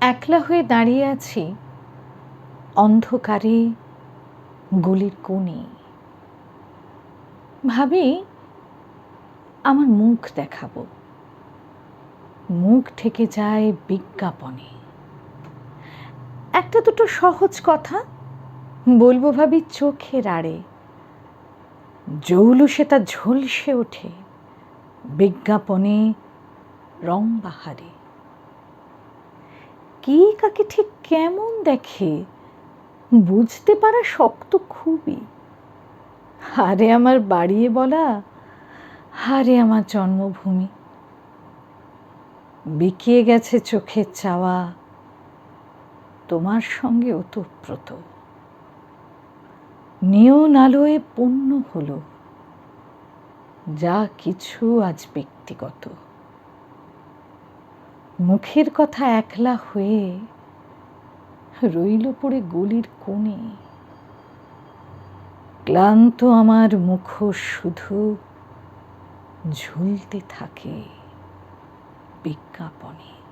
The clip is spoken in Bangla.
একলা হয়ে দাঁড়িয়ে আছি অন্ধকারে গলির কোণে। ভাবি আমার মুখ দেখাবো, মুখ ঠেকে যায় বিজ্ঞাপনে। একটা দুটো সহজ কথা বলবো ভাবি চোখের আড়ে, জৌলুসে তা ঝলসে ওঠে বিজ্ঞাপনে রং বাহারে। কে কাকে ঠিক কেমন দেখে বুঝতে পারা শক্ত খুবই। হারে আমার বাড়িয়ে বলা, হারে আমার জন্মভূমি। বিকিয়ে গেছে চোখের চাওয়া, তোমার সঙ্গে ওতপ্রোত। নিয়ন আলোয় পূর্ণ হলো যা কিছু আজ ব্যক্তিগত। মুখের কথা একলা হয়ে রইল পড়ে গলির কোণে। ক্লান্ত আমার মুখোশ শুধু ঝুলতে থাকে বিজ্ঞাপনে।